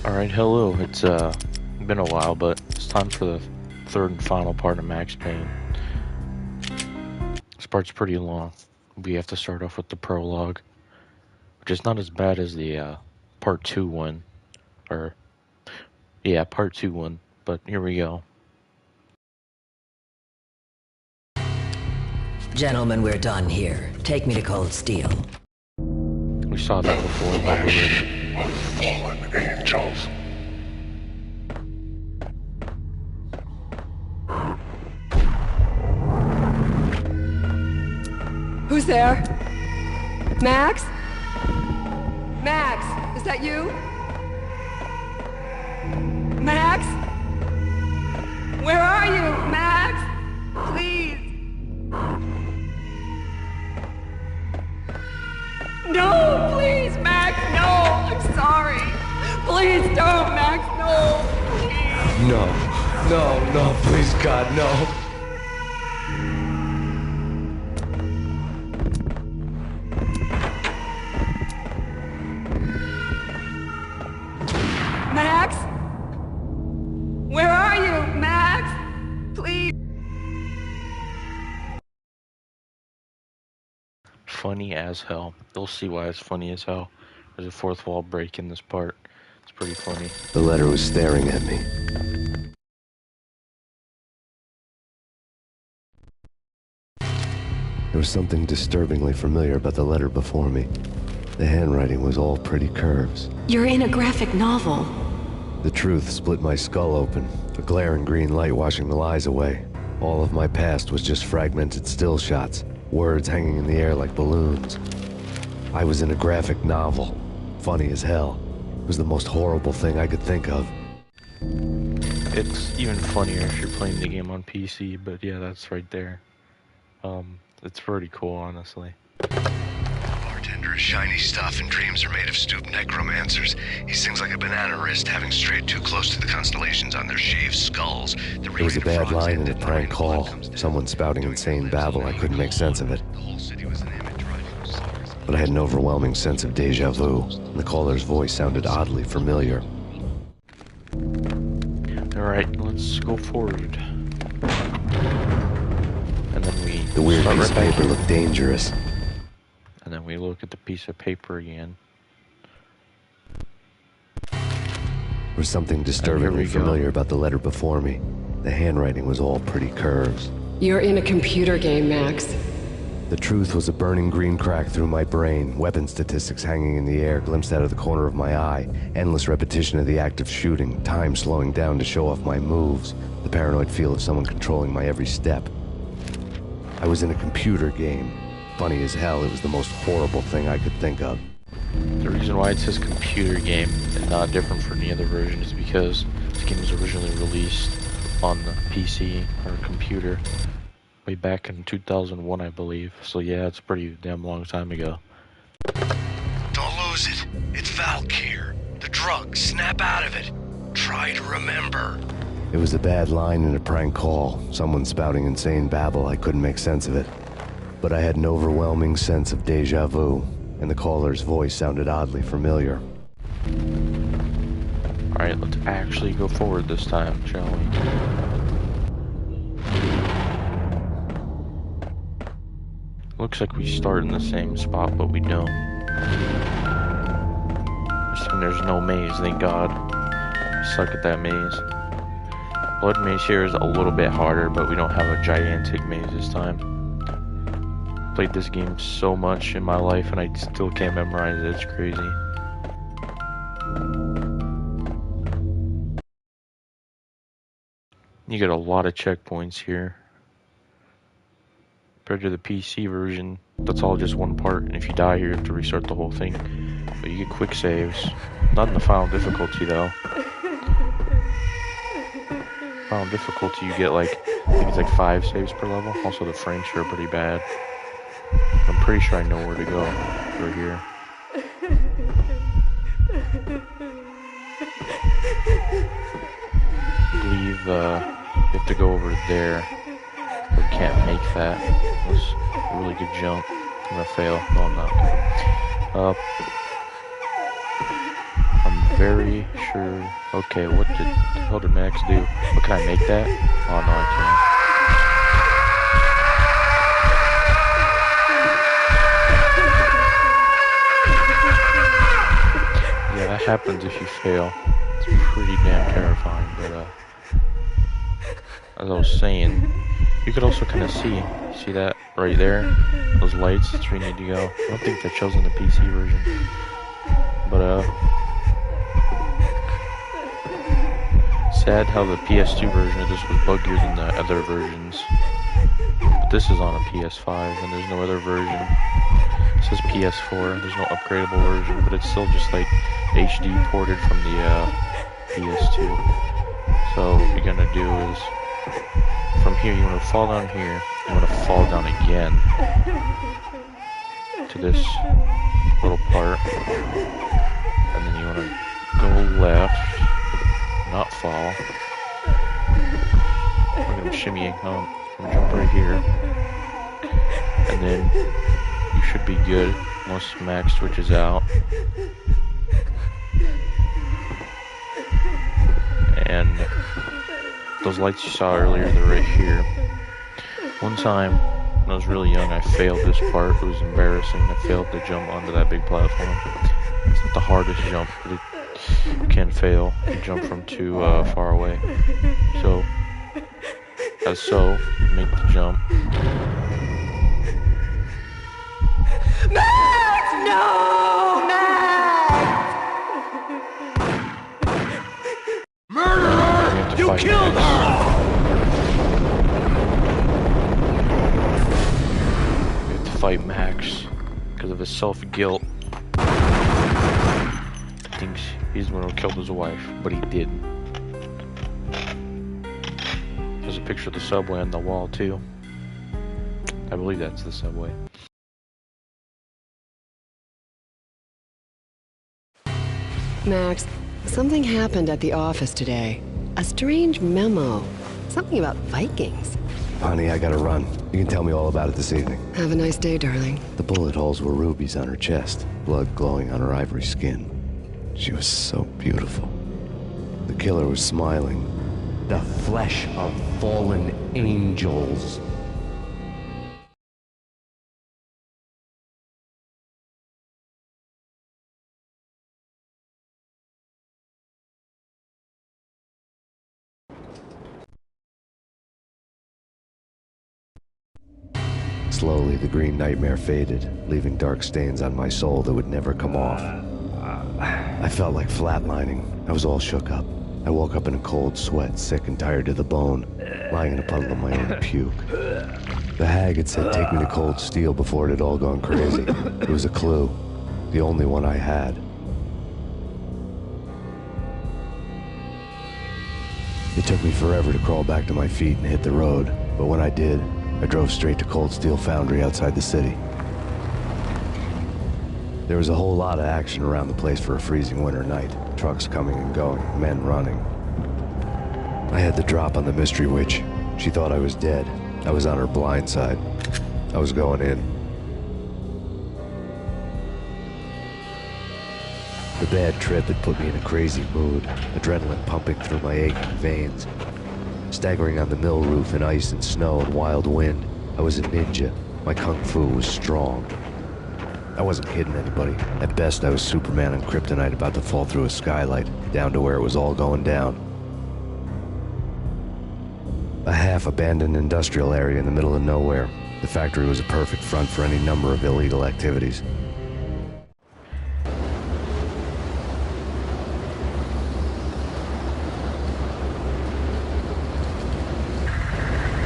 Alright, hello. It's been a while, but it's time for the third and final part of Max Payne. This part's pretty long. We have to start off with the prologue, which is not as bad as the part 2 one. Part 2 one, but here we go. Gentlemen, we're done here. Take me to Cold Steel. We saw that before, but Fallen angels. Who's there? Max? Max, is that you? Max? Where are you, Max? Please. No, please, Max, no. I'm sorry. Please don't, Max, no. Please. No, please, God, no. Max? Where are you, Max? Please. funny as hell. You'll see why it's funny as hell. There's a fourth wall break in this part. It's pretty funny. The letter was staring at me. There was something disturbingly familiar about the letter before me. The handwriting was all pretty curves. You're in a graphic novel. The truth split my skull open, a glaring green light washing the lies away. All of my past was just fragmented still shots, words hanging in the air like balloons. I was in a graphic novel. Funny as hell. It was the most horrible thing I could think of. It's even funnier if you're playing the game on PC, but yeah, that's right there. It's pretty cool, honestly. Bartender is shiny stuff and dreams are made of stooped necromancers. He sings like a banana wrist, having strayed too close to the constellations on their shaved skulls. It was a bad line in a prank call. Someone spouting insane babble. I couldn't make sense of it. But I had an overwhelming sense of deja vu, and the caller's voice sounded oddly familiar. Alright, let's go forward. And then we... The weird start piece of right back paper here. looked dangerous. And then we look at the piece of paper again. There was something disturbingly we go. familiar about the letter before me. The handwriting was all pretty curves. You're in a computer game, Max. The truth was a burning green crack through my brain, weapon statistics hanging in the air, glimpsed out of the corner of my eye, endless repetition of the act of shooting, time slowing down to show off my moves, the paranoid feel of someone controlling my every step. I was in a computer game. Funny as hell, it was the most horrible thing I could think of. The reason why it says computer game and not different from any other version is because this game was originally released on the PC or computer way back in 2001, I believe. So yeah, it's a pretty damn long time ago. Don't lose it. It's Valk here. The drug. Snap out of it. Try to remember. It was a bad line in a prank call. Someone spouting insane babble. I couldn't make sense of it. But I had an overwhelming sense of deja vu, and the caller's voice sounded oddly familiar. Alright, let's actually go forward this time, shall we? Looks like we start in the same spot, but we don't. And there's no maze, thank God. I suck at that maze. Blood maze here is a little bit harder, but we don't have a gigantic maze this time. Played this game so much in my life and I still can't memorize it, it's crazy. You get a lot of checkpoints here. Compared to the PC version, that's all just one part, and if you die here you have to restart the whole thing. But you get quick saves. Not in the final difficulty though. Final difficulty you get like, I think it's like 5 saves per level. Also the frames here are pretty bad. I'm pretty sure I know where to go through here. I believe you have to go over there. We can't make that. It was a really good jump. I'm gonna fail. No, I'm not. I'm very sure. Okay, what the hell did Max do? What, can I make that? Oh no, I can't. Yeah, that happens if you fail. It's pretty damn terrifying, but as I was saying, you could also kind of see that right there? Those lights, that's where you need to go. I don't think that shows in the PC version. But sad how the PS2 version of this was buggier than the other versions. But this is on a PS5 and there's no other version. It says PS4, there's no upgradable version, but it's still just like HD ported from the PS2. So what you're gonna do is, from here you want to fall down here, you want to fall down again to this little part, and then you want to go left, not fall. We're going to shimmy, jump right here, and then you should be good once Max switches out. And those lights you saw earlier, they're right here. One time, when I was really young, I failed this part. It was embarrassing. I failed to jump onto that big platform. It's not the hardest jump, but you can fail. You jump from too far away. So, make the jump. Max! No! Max! Murderer! You killed her! We have to fight Max because of his self-guilt. He thinks he's the one who killed his wife, but he didn't. There's a picture of the subway on the wall too. I believe that's the subway. Max, something happened at the office today. A strange memo. Something about Vikings. Honey, I gotta run. You can tell me all about it this evening. Have a nice day, darling. The bullet holes were rubies on her chest, blood glowing on her ivory skin. She was so beautiful. The killer was smiling. The flesh of fallen angels. Slowly, the green nightmare faded, leaving dark stains on my soul that would never come off. I felt like flatlining. I was all shook up. I woke up in a cold sweat, sick and tired to the bone, lying in a puddle of my own puke. The hag had said take me to cold steel before it had all gone crazy. It was a clue, the only one I had. It took me forever to crawl back to my feet and hit the road, but when I did, I drove straight to Cold Steel Foundry outside the city. There was a whole lot of action around the place for a freezing winter night. Trucks coming and going, men running. I had the drop on the mystery witch. She thought I was dead. I was on her blind side. I was going in. The bad trip had put me in a crazy mood, adrenaline pumping through my aching veins. Staggering on the mill roof in ice and snow and wild wind, I was a ninja. My kung fu was strong. I wasn't kidding anybody. At best, I was Superman on kryptonite about to fall through a skylight, down to where it was all going down. A half-abandoned industrial area in the middle of nowhere. The factory was a perfect front for any number of illegal activities.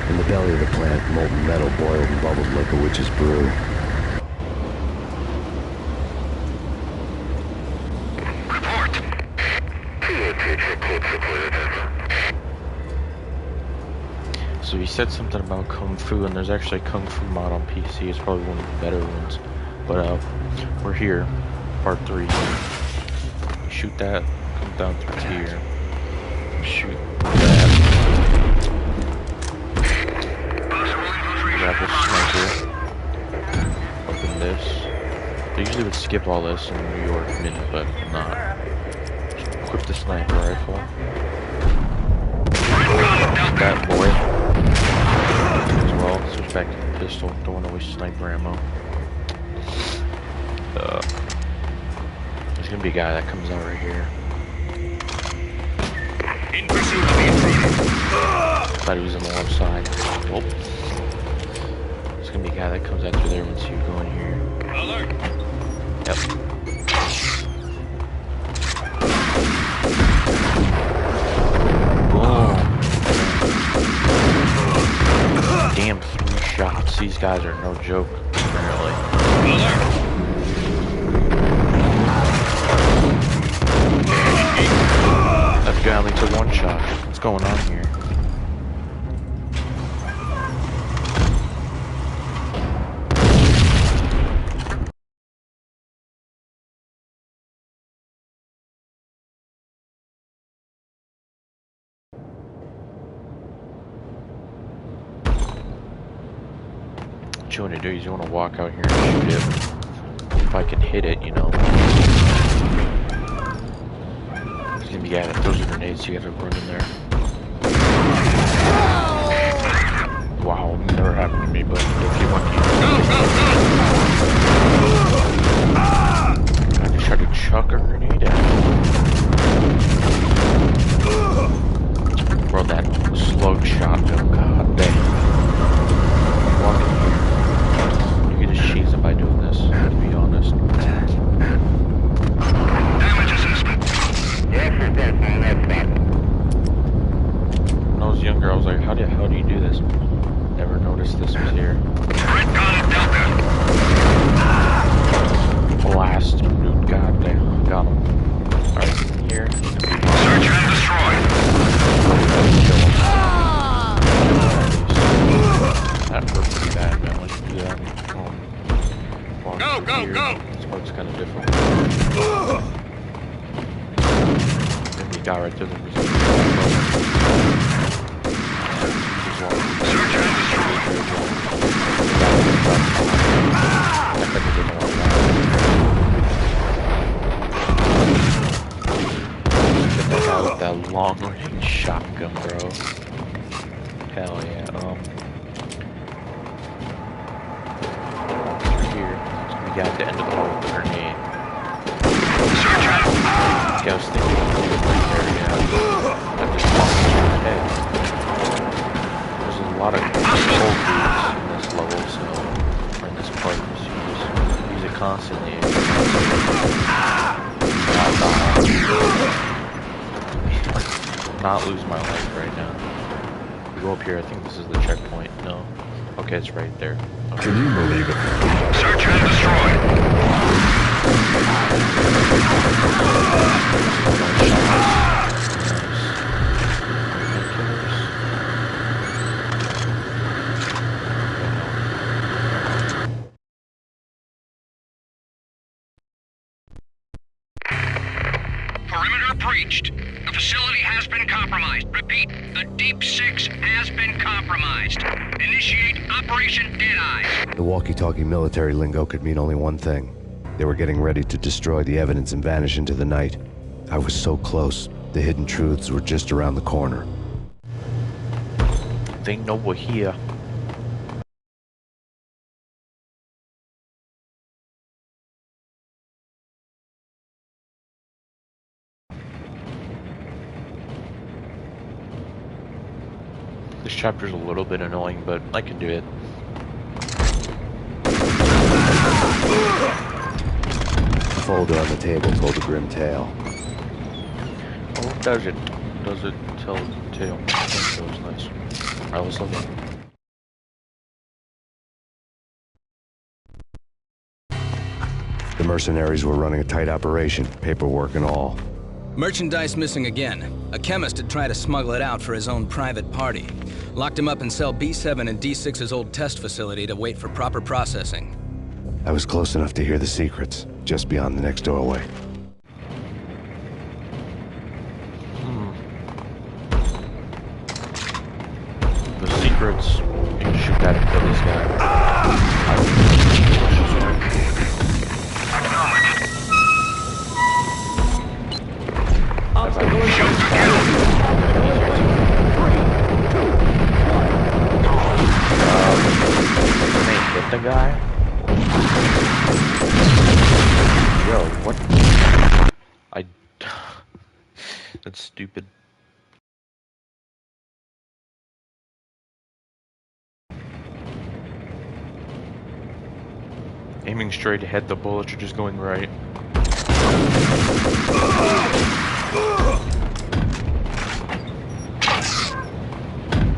In the belly of the plant, molten metal boiled and bubbled like a witch's brew. So he said something about Kung Fu, and there's actually a Kung Fu mod on PC. It's probably one of the better ones. But we're here, part 3. You shoot that, come down through here. Shoot that. Grab the sniper. Open this. They usually would skip all this in New York minute, but I'm not. Just sniper rifle. That boy. As well. Switch back to the pistol. Don't want to waste sniper ammo. There's gonna be a guy that comes out right here. In pursuit of the intruder. Thought he was on the left side. Nope. There's gonna be a guy that comes out through there once you go in here. Alert. Yep. Boom. Damn, 3 shots. These guys are no joke, apparently. That guy only took 1 shot. What's going on here? What you want to do is you want to walk out here and shoot it. If I can hit it, you know. There's gonna be a guy that throws a grenade, so you gotta run in there. Wow, never happened to me, but if you want to. I just tried to chuck a grenade at him. Bro, that slug shotgun, god dang. Walk in here. You can just cheese him by doing this, to be honest. Damage assessment. Yes, that's bad. When I was younger, I was like, how do you do this? Never noticed this was here. Retcon Delta. Blast him, dude. God damn. Got him. Alright, here. Search and destroy. That hurt pretty bad, man. Let's do that. Go, go, here. go. This part's kind of difficult. Then we got right there. Search and destroy. Get that guy with that long range shotgun, bro. Hell yeah. Here. We got the end of the hole with the grenade. Search and Yeah, I was thinking of it right there, yeah. I just lost my head. There's a lot of cold dudes in this level, so or in this part, so you just use it constantly. Not lose my life right now. We go up here, I think this is the checkpoint. No. Okay, it's right there. Okay. Can you believe it? Search and destroy. Perimeter breached. The facility has been compromised. Repeat, the Deep Six has been compromised. Initiate Operation Deadeye. The walkie-talkie military lingo could mean only one thing. They were getting ready to destroy the evidence and vanish into the night. I was so close. The hidden truths were just around the corner. They know we're here. This chapter's a little bit annoying, but I can do it. The folder on the table told a grim tale. Oh, does it? Does it tell the tale? That was nice. Alright, let's look at it. The mercenaries were running a tight operation, paperwork and all. Merchandise missing again. A chemist had tried to smuggle it out for his own private party. Locked him up in cell B7 in D6's old test facility to wait for proper processing. I was close enough to hear the secrets, just beyond the next doorway. The secrets, you can shoot that and kill this guy. Hit the guy? Yo, what? That's stupid. Aiming straight ahead, the bullets are just going right.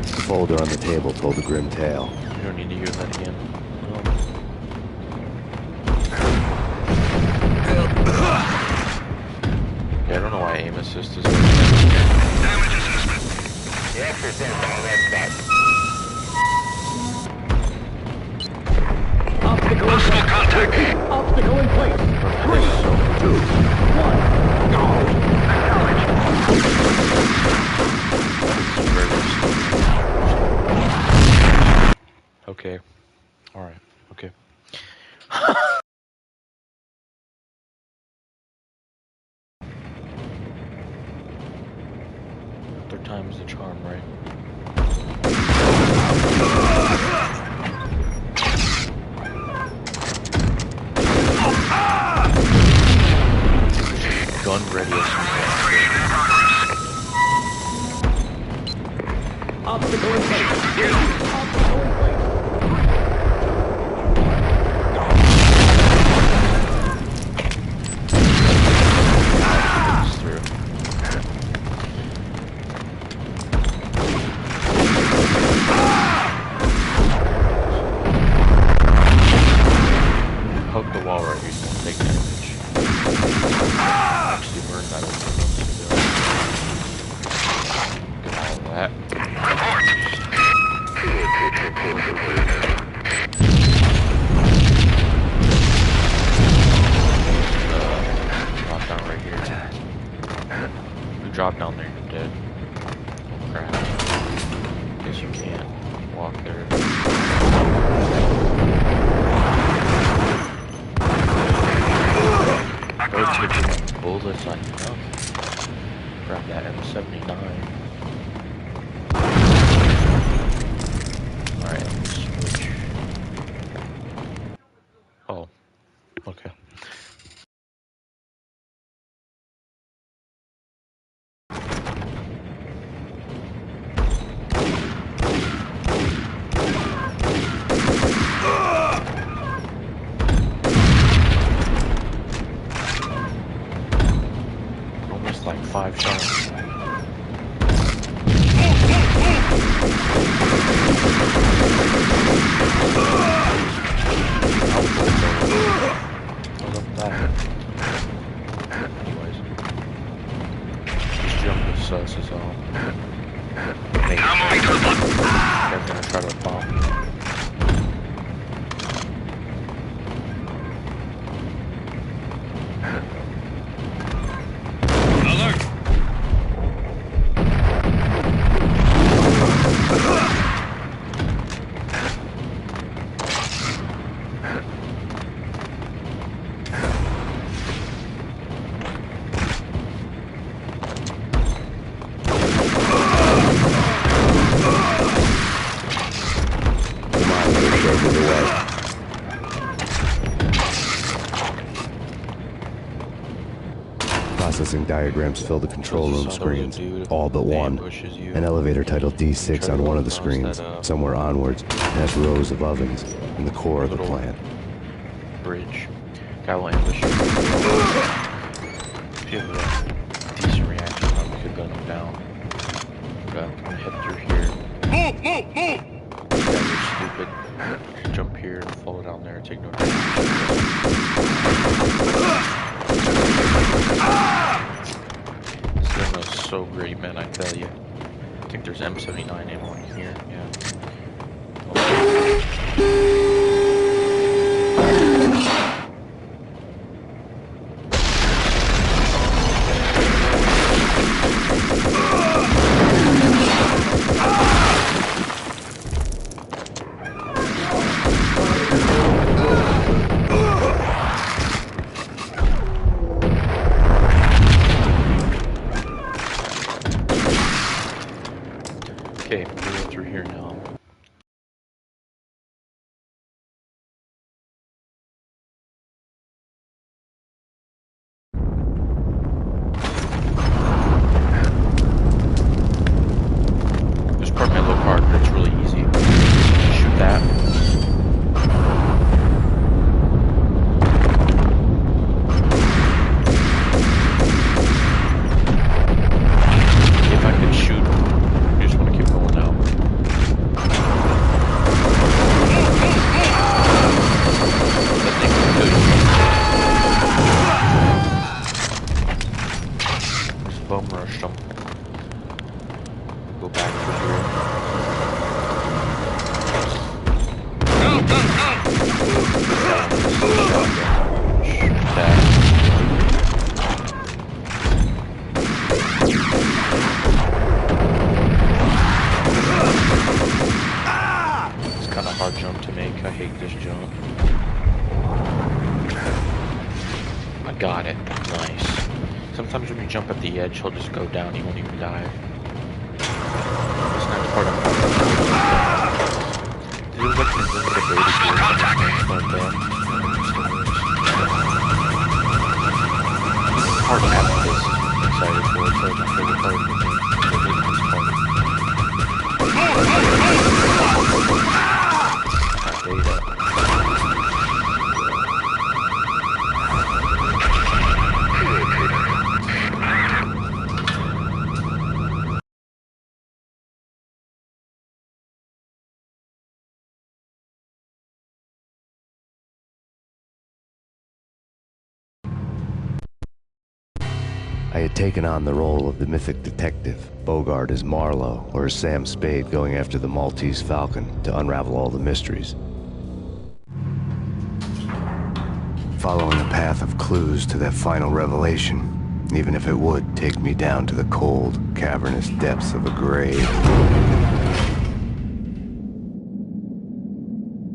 The folder on the table told a grim tale. You don't need to hear that again. Yeah, I don't know why aim assist is. Damage assessment. The exorcist on red Hostile contact. Obstacle in place. 3, 2, 1, go. Okay. Alright. Okay. Third time's the charm, right? Gun ready as Obstacle in place. Obstacle in place. Hug the wall right here, you don't take damage. Actually, we're not supposed to do. Get all of that. Drop down right here. You drop down there, you're dead. Oh, crap. Guess you can't walk there. Those taking bullets on you. Oh. Grab that M79. Alright, let's switch. Oh. Okay. Almost like 5 shots. What up that? Anyways. This jump is sus is all. Now moving to the block. They're gonna try to bomb me. Alert. Processing diagrams fill the control room screens, all but one. An elevator titled D6 on one of the screens. Somewhere onwards, past rows of ovens in the core of the plant. Bridge. Guy will ambush you. If you have a decent reaction time, we could gun him down. Okay, I'm gonna head through here. You guys are stupid. Jump here and fall down there and take no damage. This gun is so great, man, I tell you. I think there's M79 ammo in here, yeah. Okay, we'll go through here now. This part might look hard, but it's really easy. Shoot that. If I could shoot, I just want to keep going now. That thing was good. Just bum rushed them. Go back through here. It's kind of hard jump to make. I hate this jump. I got it. Nice. Sometimes when you jump at the edge, he'll just go down. He won't even dive. This next part of the it was like the baby hard to have this excited for it, so it's my favorite part of the game. I had taken on the role of the mythic detective, Bogart as Marlowe, or as Sam Spade going after the Maltese Falcon to unravel all the mysteries. Following a path of clues to that final revelation, even if it would take me down to the cold, cavernous depths of a grave.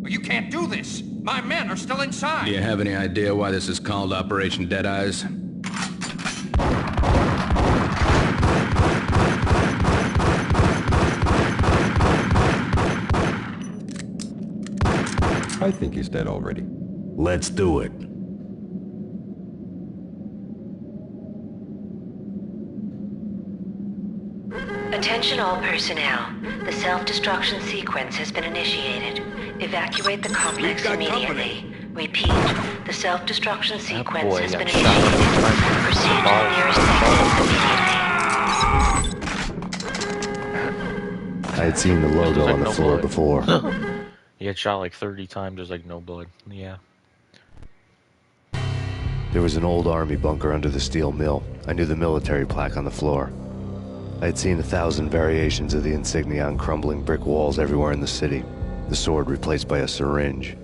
You can't do this! My men are still inside! Do you have any idea why this is called Operation Deadeyes? I think he's dead already. Let's do it. Attention all personnel. The self-destruction sequence has been initiated. Evacuate the complex immediately. Repeat, the self-destruction sequence has been initiated. Proceed to the nearest exit immediately. I had seen the logo on the floor before. He had shot like 30 times, there's like no blood. Yeah. There was an old army bunker under the steel mill. I knew the military plaque on the floor. I had seen 1,000 variations of the insignia on crumbling brick walls everywhere in the city. The sword replaced by a syringe.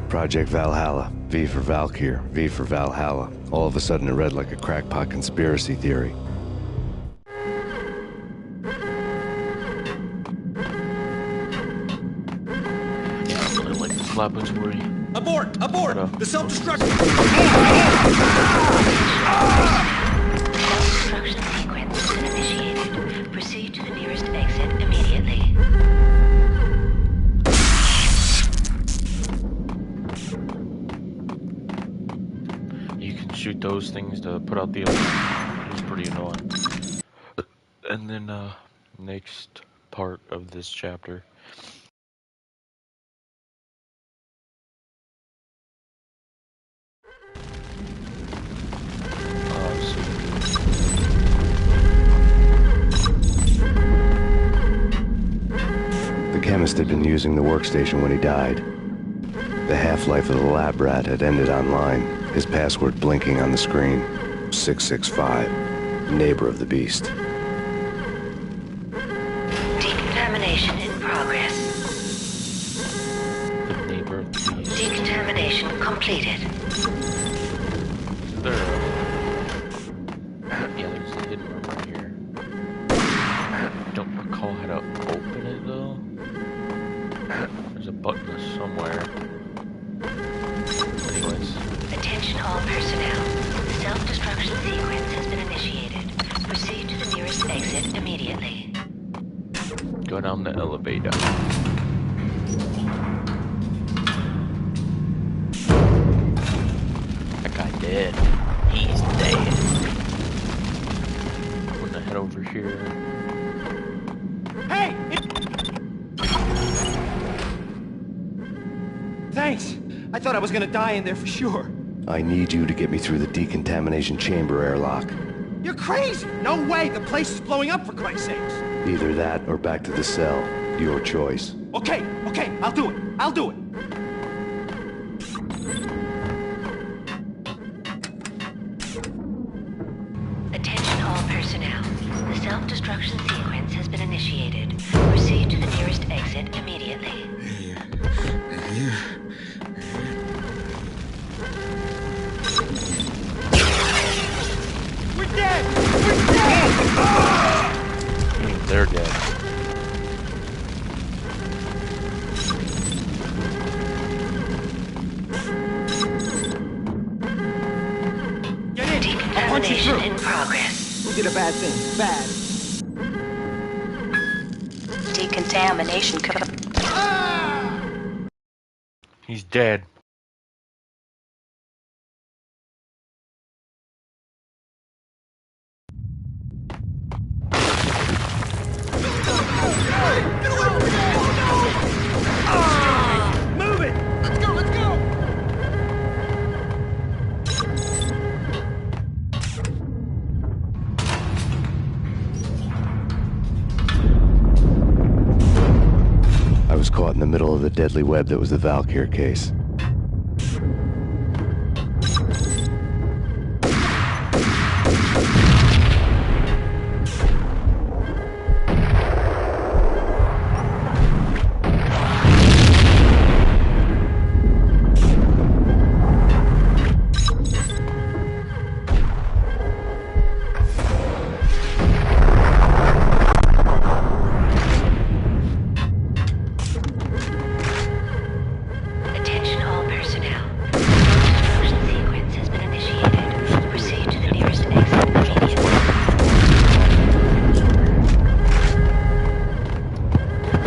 Project Valhalla, V for Valkyr, V for Valhalla. All of a sudden it read like a crackpot conspiracy theory. Laboratory. Abort! Abort! The self-destruction... Self-destruction sequence has been initiated. Proceed to the nearest exit immediately. You can shoot those things to put out the alarm. It's pretty annoying. And then, next part of this chapter. The chemist had been using the workstation when he died. The half-life of the lab rat had ended online, his password blinking on the screen. 665, neighbor of the beast. Decontamination in progress. The neighbor of the beast. Decontamination completed. Yeah, there's a hidden room right here. Don't recall how to open it though. There's a button somewhere. Anyways. Attention all personnel. The self-destruction sequence has been initiated. Proceed to the nearest exit immediately. Go Go down the elevator. That guy dead. He's dead. I'm gonna head over here. Hey! Thanks. I thought I was gonna die in there for sure. I need you to get me through the decontamination chamber airlock. You're crazy! No way! The place is blowing up, for Christ's sakes! Either that or back to the cell. Your choice. Okay, I'll do it. I'll do it. Attention all personnel. The self-destruction sequence has been initiated. Proceed to the nearest exit immediately. We're dead! We're dead! They're dead. Get in! I'll punch you through! In progress. We did a bad thing. Bad. Decontamination. He's dead. Move it! Let's go! I was caught in the middle of the deadly web that was the Valkyr case. Attention all personnel. The self-destruction sequence has been initiated. Proceed to the nearest exit immediately.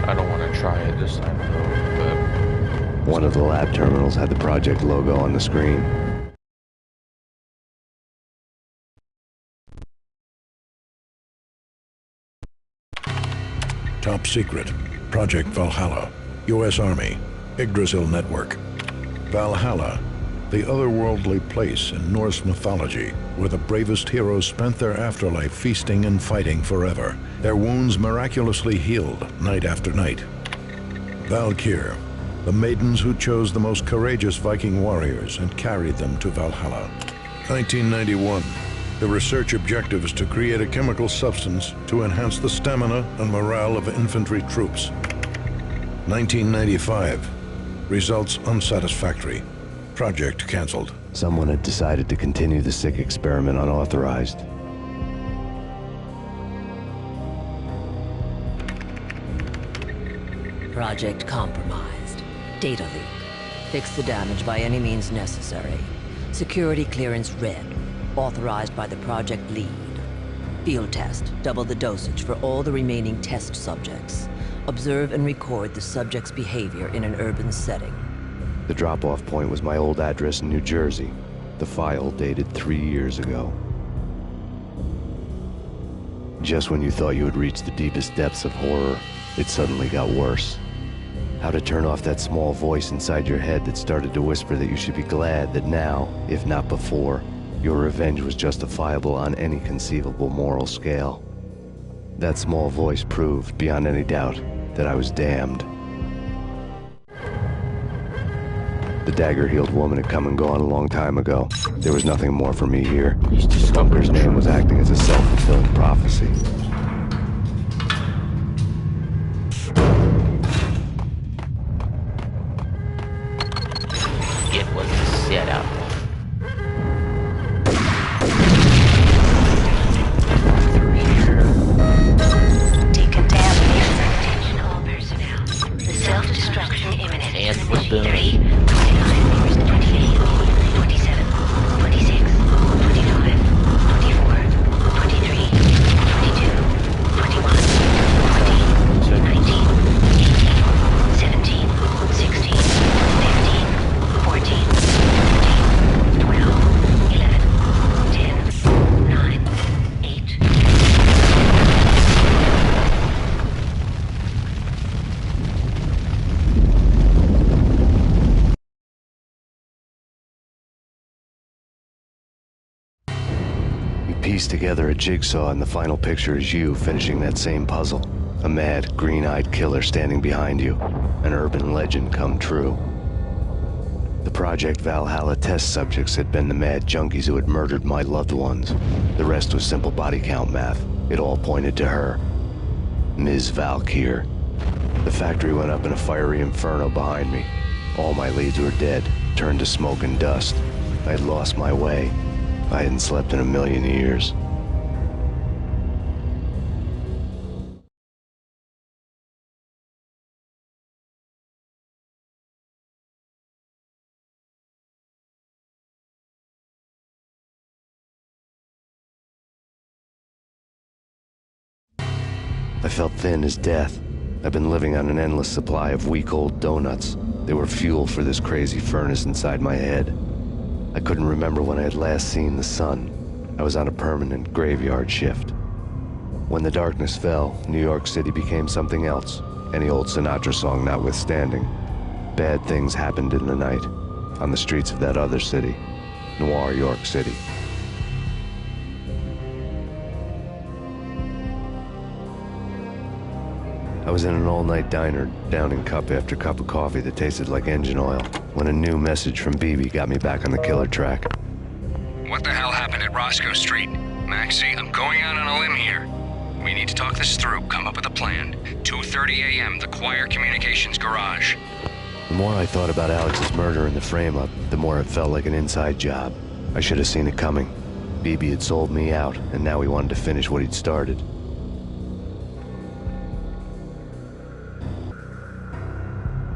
I don't want to try it this time though, but One of the lab terminals had the project logo on the screen. Top secret. Project Valhalla. U.S. Army. Yggdrasil Network. Valhalla, the otherworldly place in Norse mythology where the bravest heroes spent their afterlife feasting and fighting forever, their wounds miraculously healed night after night. Valkyr, the maidens who chose the most courageous Viking warriors and carried them to Valhalla. 1991. The research objective is to create a chemical substance to enhance the stamina and morale of infantry troops. 1995. Results unsatisfactory. Project canceled. Someone had decided to continue the sick experiment unauthorized. Project compromised. Data leak. Fix the damage by any means necessary. Security clearance red. Authorized by the project lead. Field test. Double the dosage for all the remaining test subjects. Observe and record the subject's behavior in an urban setting. The drop-off point was my old address in New Jersey. The file dated 3 years ago. Just when you thought you had reached the deepest depths of horror, it suddenly got worse. How to turn off that small voice inside your head that started to whisper that you should be glad that now, if not before, your revenge was justifiable on any conceivable moral scale. That small voice proved, beyond any doubt, that I was damned. The dagger-heeled woman had come and gone a long time ago. There was nothing more for me here. The bunker's name was acting as a self-fulfilling prophecy. it was a setup. Self-destruction imminent. And with the 3, 29, 28, 27, 26, 25, 24, 23, 22, pieced together a jigsaw, and the final picture is you finishing that same puzzle. A mad, green-eyed killer standing behind you. An urban legend come true. The Project Valhalla test subjects had been the mad junkies who had murdered my loved ones. The rest was simple body count math. It all pointed to her. Ms. Valkyr. The factory went up in a fiery inferno behind me. All my leads were dead, turned to smoke and dust. I had lost my way. I hadn't slept in a million years. I felt thin as death. I've been living on an endless supply of week-old donuts. They were fuel for this crazy furnace inside my head. I couldn't remember when I had last seen the sun. I was on a permanent graveyard shift. When the darkness fell, New York City became something else, any old Sinatra song notwithstanding. Bad things happened in the night, on the streets of that other city, Noir York City. I was in an all-night diner, downing cup after cup of coffee that tasted like engine oil, when a new message from BB got me back on the killer track. What the hell happened at Roscoe Street? Maxie, I'm going out on a limb here. We need to talk this through, come up with a plan. 2:30 a.m., the Choir Communications Garage. The more I thought about Alex's murder and the frame-up, the more it felt like an inside job. I should have seen it coming. BB had sold me out, and now he wanted to finish what he'd started.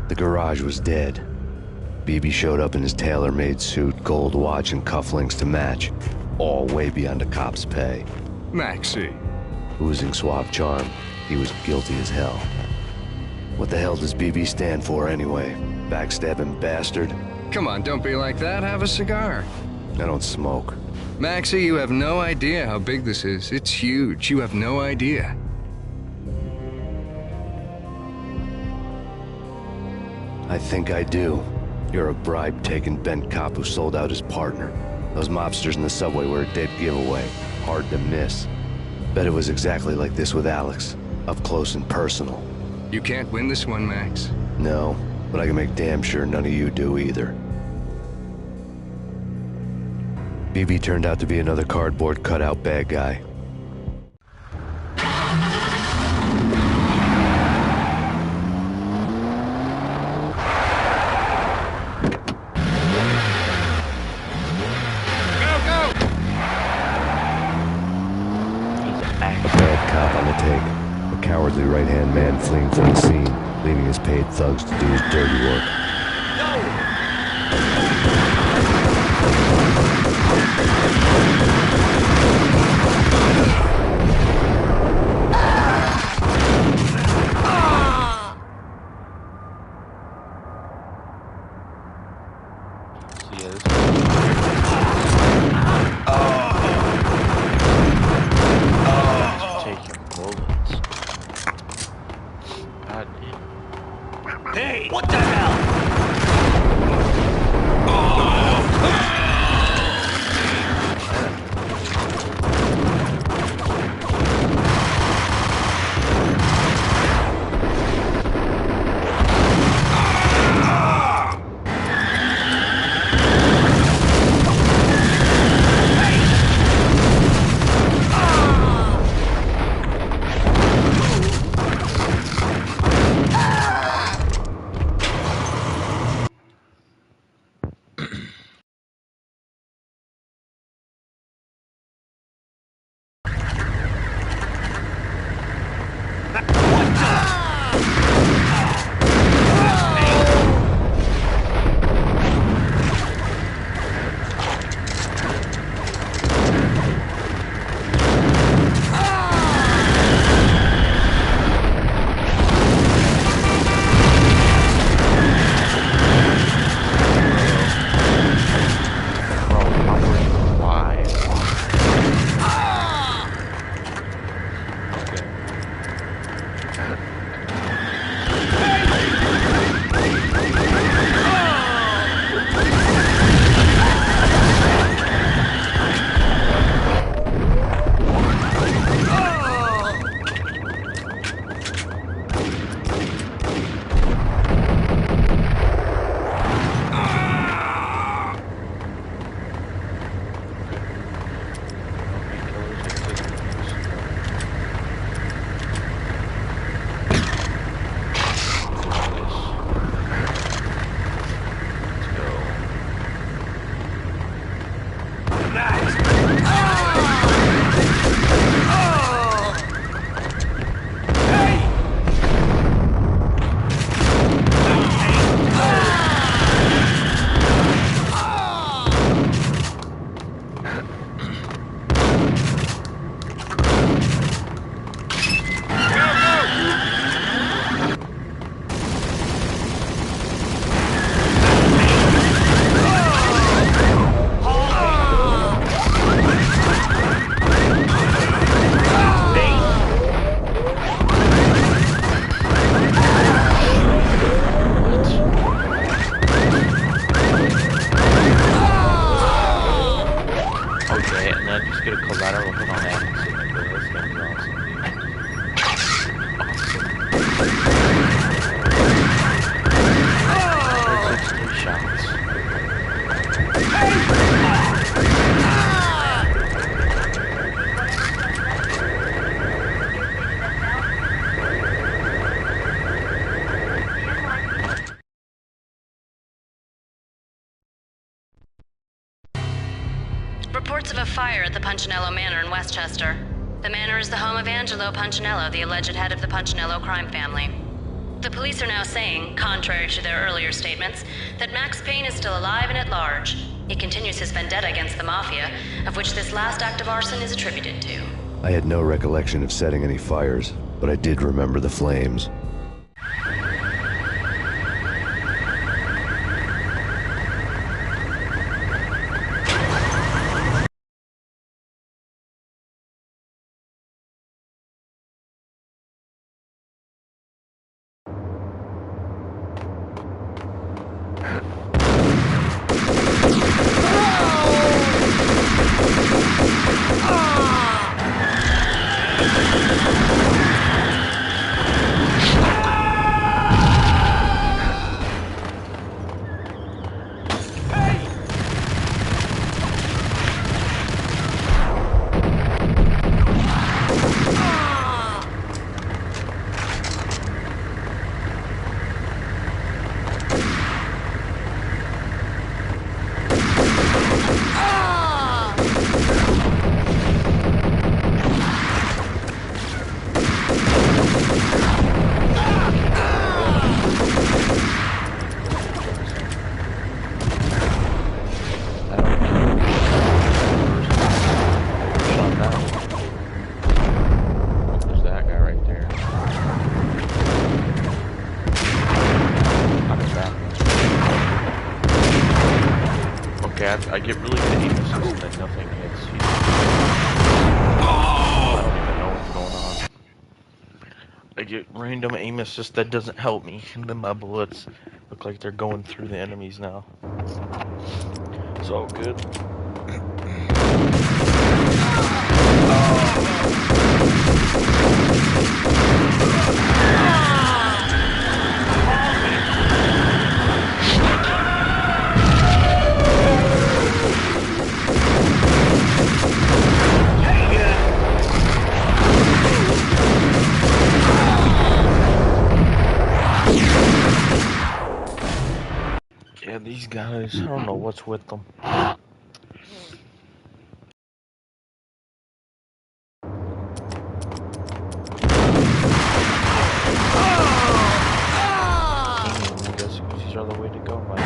The garage was dead. BB showed up in his tailor-made suit, gold watch, and cufflinks to match, all way beyond a cop's pay. Maxie. Oozing suave charm, he was guilty as hell. What the hell does BB stand for anyway? Backstabbing bastard? Come on, don't be like that. Have a cigar. I don't smoke. Maxie, you have no idea how big this is. It's huge. You have no idea. I think I do. You're a bribe-taking bent cop who sold out his partner. Those mobsters in the subway were a dead giveaway. Hard to miss. Bet it was exactly like this with Alex. Up close and personal. You can't win this one, Max. No, but I can make damn sure none of you do either. BB turned out to be another cardboard cutout bad guy. Cowardly right-hand man fleeing from the scene, leaving his paid thugs to do his dirty work. Hey, what the hell? reports of a fire at the Punchinello Manor in Westchester. The manor is the home of Angelo Punchinello, the alleged head of the Punchinello crime family. The police are now saying, contrary to their earlier statements, that Max Payne is still alive and at large. He continues his vendetta against the Mafia, of which this last act of arson is attributed to. I had no recollection of setting any fires, but I did remember the flames. I get really good aim assist and nothing hits. I don't even know what's going on. I get random aim assist that doesn't help me, and then my bullets look like they're going through the enemies now. It's all good. Yeah, these guys, I don't know what's with them. I guess these are the way to go, man.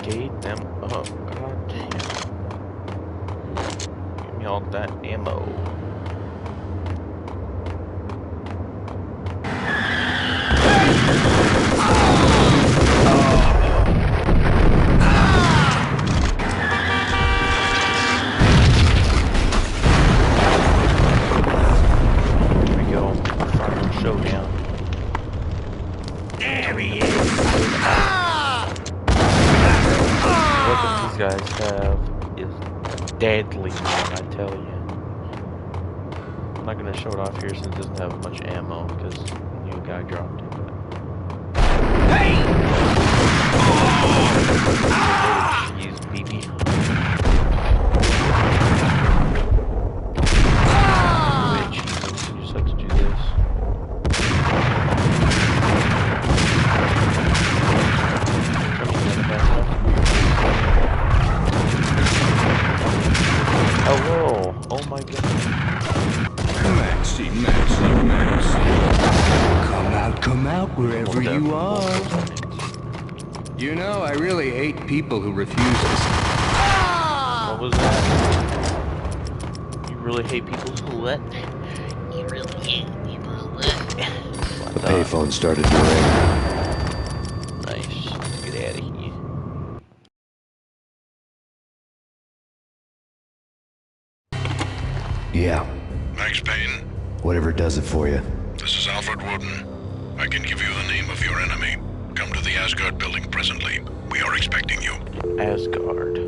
Gate them up, god damn. Give me all that ammo. Here we go, final showdown. There he is! What these guys have is deadly, man, I tell you. I'm not gonna show it off here since it doesn't have much ammo because the new guy dropped it. Hey! Jeez, BB. Wait, Jesus, you just have to do this. Hello! Oh my god. Maxie. Come out wherever you are. You know, I really hate people who refuse to... What was that? You really hate people who what? You really hate people who what? The payphone started to ring. Nice. Get out of here. Yeah. Max Payne? Whatever does it for you. This is Alfred Woden. I can give you the name of your enemy. Come to the Asgard building presently. We are expecting you. Asgard.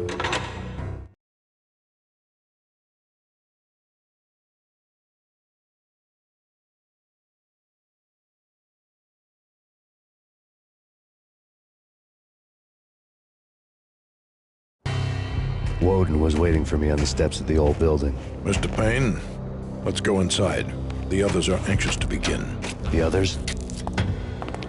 Woden was waiting for me on the steps of the old building. Mr. Payne, let's go inside. The others are anxious to begin. The others?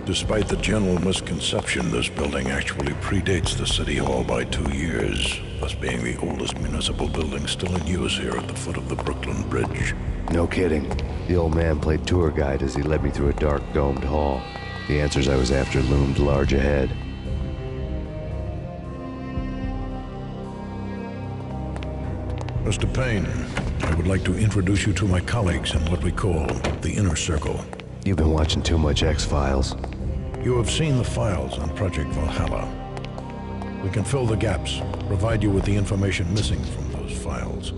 Despite the general misconception, this building actually predates the City Hall by 2 years, thus being the oldest municipal building still in use here at the foot of the Brooklyn Bridge. No kidding. The old man played tour guide as he led me through a dark, domed hall. The answers I was after loomed large ahead. Mr. Payne, I would like to introduce you to my colleagues in what we call the Inner Circle. You've been watching too much X-Files. You have seen the files on Project Valhalla. We can fill the gaps, provide you with the information missing from those files.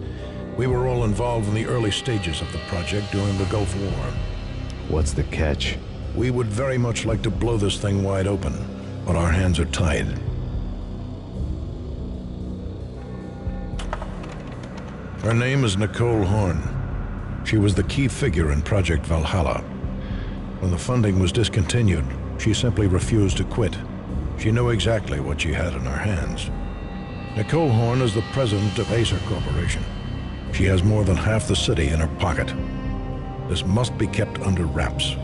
We were all involved in the early stages of the project during the Gulf War. What's the catch? We would very much like to blow this thing wide open, but our hands are tied. Her name is Nicole Horn. She was the key figure in Project Valhalla. When the funding was discontinued, she simply refused to quit. She knew exactly what she had in her hands. Nicole Horn is the president of Acer Corporation. She has more than half the city in her pocket. This must be kept under wraps.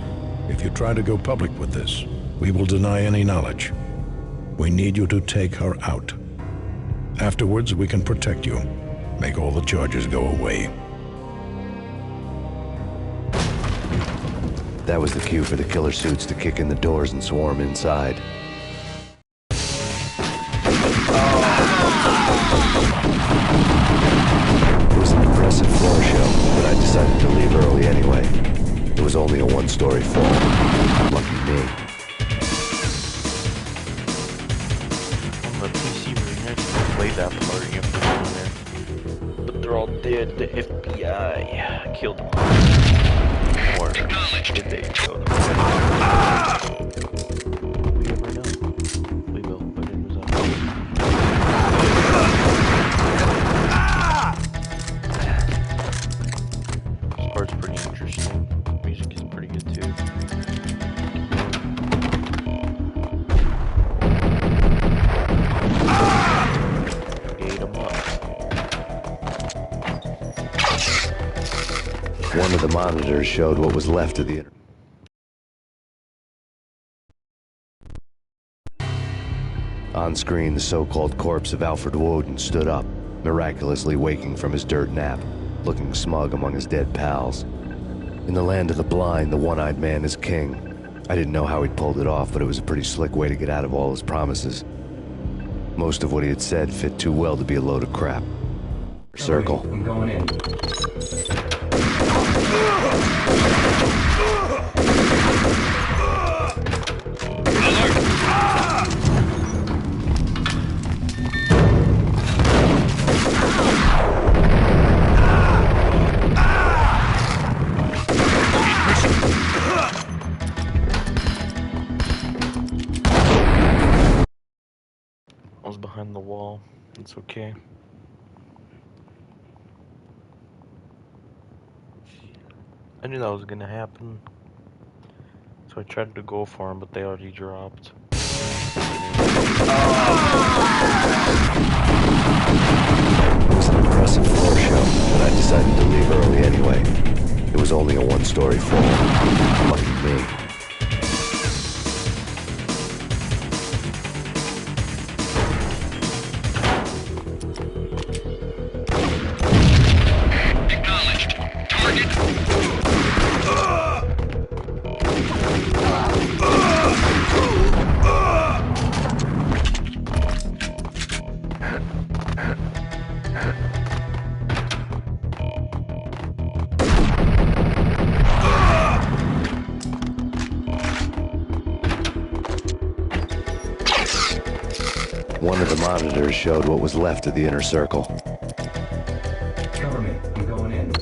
If you try to go public with this, we will deny any knowledge. We need you to take her out. Afterwards, we can protect you. Make all the charges go away. That was the cue for the killer suits to kick in the doors and swarm inside. It was an impressive floor show, but I decided to leave early anyway. It was only a one-story fall. Lucky me. On the PC version, I played that part you have to go in there. But they're all dead. The FBI killed them. Or did they kill them? We never know. We will, but it was This part's pretty interesting. Music is pretty good too. Gate 'em up. One of the monitors showed what was left of the internet. On screen, the so-called corpse of Alfred Woden stood up, miraculously waking from his dirt nap, looking smug among his dead pals. In the land of the blind, the one-eyed man is king. I didn't know how he'd pulled it off, but it was a pretty slick way to get out of all his promises. Most of what he had said fit too well to be a load of crap. Circle. I'm going in. I was behind the wall. It's okay. I knew that was gonna happen. So I tried to go for him, but they already dropped. It was an impressive floor show, but I decided to leave early anyway. It was only a one-story fall. Lucky me. One of the monitors showed what was left of the inner circle. Cover me. I'm going in.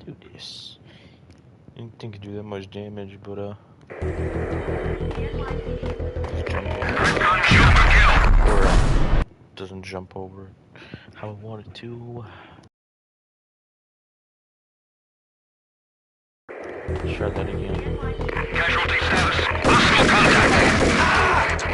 do this. Didn't think it'd do that much damage, but doesn't jump over how I want it to. Let's try that again. Casualty status. Possible contact.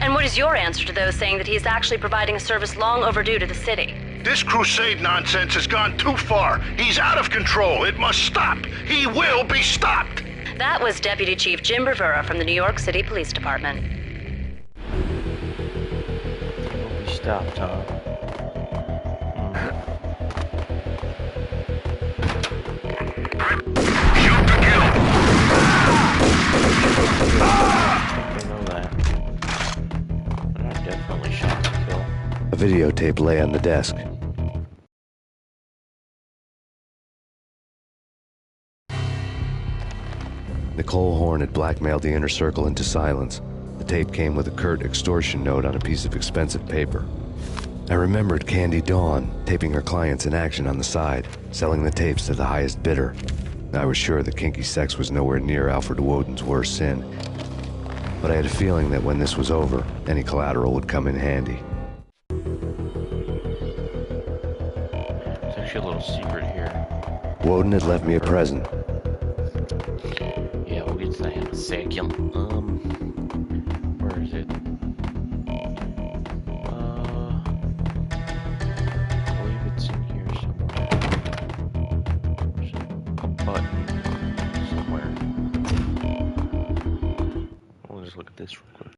And what is your answer to those saying that he's actually providing a service long overdue to the city? This crusade nonsense has gone too far. He's out of control. It must stop. He will be stopped. That was Deputy Chief Jim Rivera from the New York City Police Department. Will be stopped, huh? Shoot to kill. I know that. But I definitely shot to kill. A videotape lay on the desk. Nicole Horn had blackmailed the inner circle into silence. The tape came with a curt extortion note on a piece of expensive paper. I remembered Candy Dawn taping her clients in action on the side, selling the tapes to the highest bidder. I was sure that kinky sex was nowhere near Alfred Woden's worst sin. But I had a feeling that when this was over, any collateral would come in handy. There's actually a little secret here. Woden had left me a present. Yeah, we'll get to that in a second. Where is it? I believe it's in here somewhere. There's a button somewhere. We'll just look at this real quick.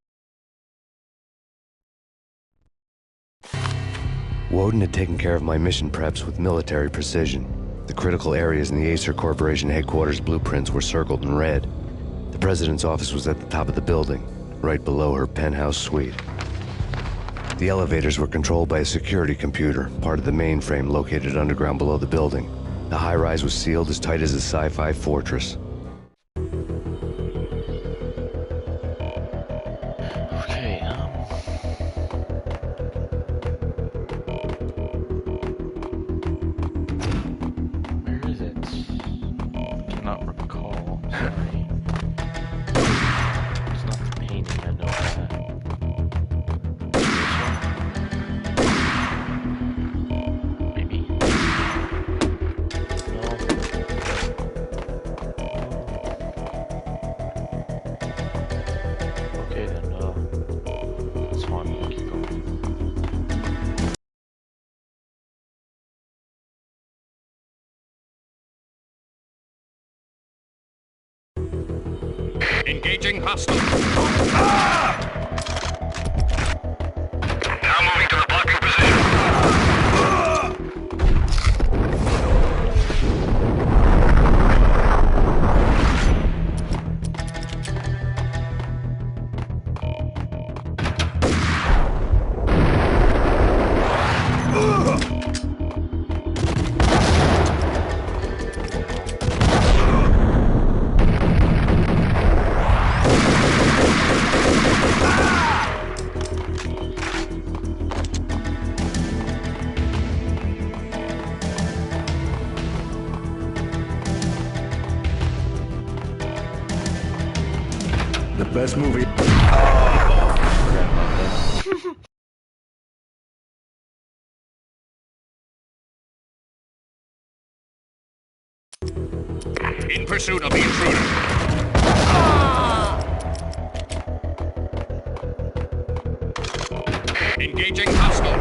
Woden had taken care of my mission preps with military precision. The critical areas in the Acer Corporation headquarters blueprints were circled in red. The president's office was at the top of the building, right below her penthouse suite. The elevators were controlled by a security computer, part of the mainframe located underground below the building. The high-rise was sealed as tight as a sci-fi fortress. Okay, where is it? I cannot recall. Sorry. It's not the painting, I know that. Maybe. No. Okay then, it's fine, we'll keep going. Engaging hostile. Now moving to the blocking position. The best movie. In pursuit of the intruder. Engaging hostile.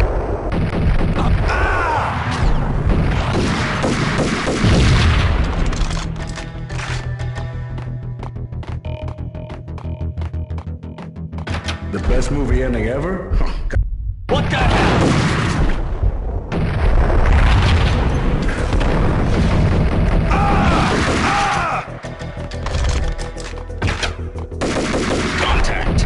The best movie ending ever? What the hell? Contact.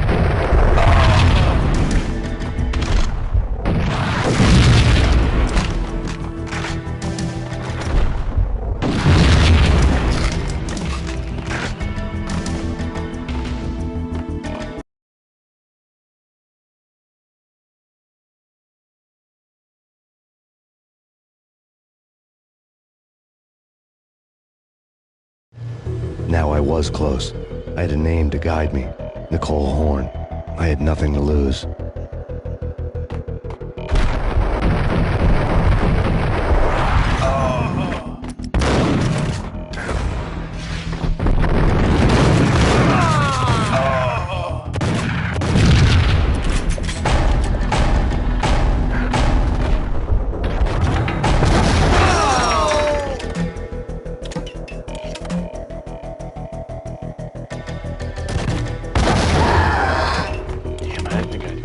Now I was close. I had a name to guide me. Nicole Horn. I had nothing to lose.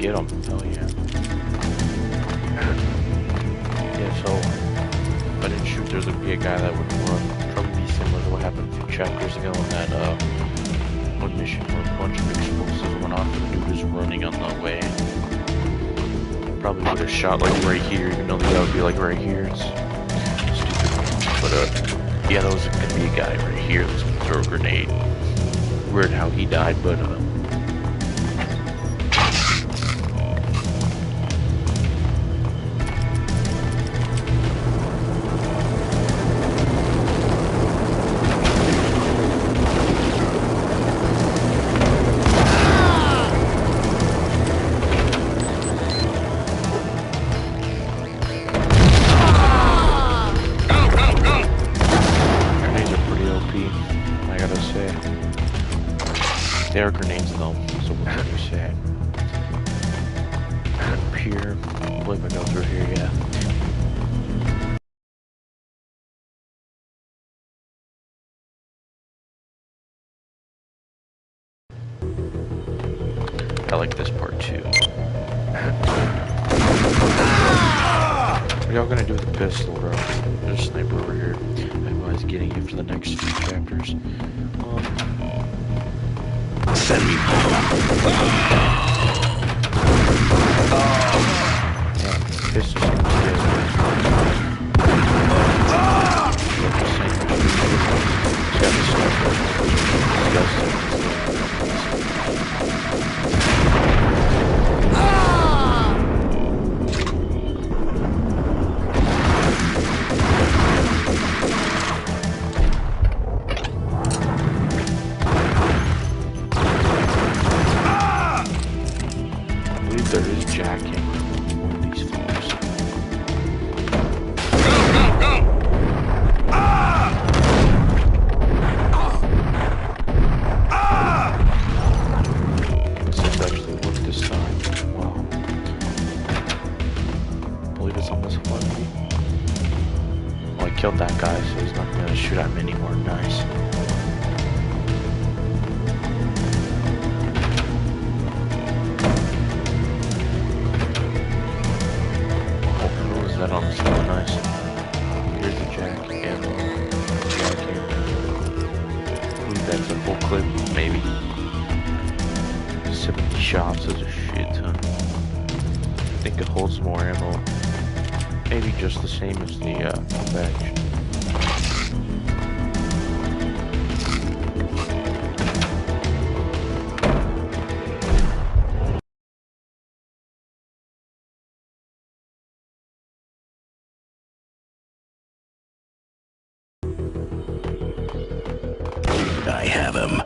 Get him. Hell yeah. Yeah, so if I didn't shoot, there's be a guy that would run. Probably be similar to what happened a few chapters ago in that one mission where a bunch of explosives went off and the dude was running on the way. Probably would have shot like right here, even though the guy would be like right here. It's stupid. But yeah, that was gonna be a guy right here that's gonna throw a grenade. Weird how he died, but they are grenades though, so what can you say? Up here, I believe I go through here, yeah. I like this part too. What y'all gonna do with the pistol, bro? There's a sniper over here. I advise getting it for the next few chapters. Send me home. Yeah, pistol seems good. There is jacking one of these floors. This has actually worked this time. Wow. I believe it's almost funny. Well, I killed that guy, so he's not gonna shoot at me anymore. Nice. That arm's really nice. Here's the jack and jack here. I believe that's a full clip, maybe. 70 shots is a shit ton. I think it holds more ammo. Maybe just the same as the badge. I have him.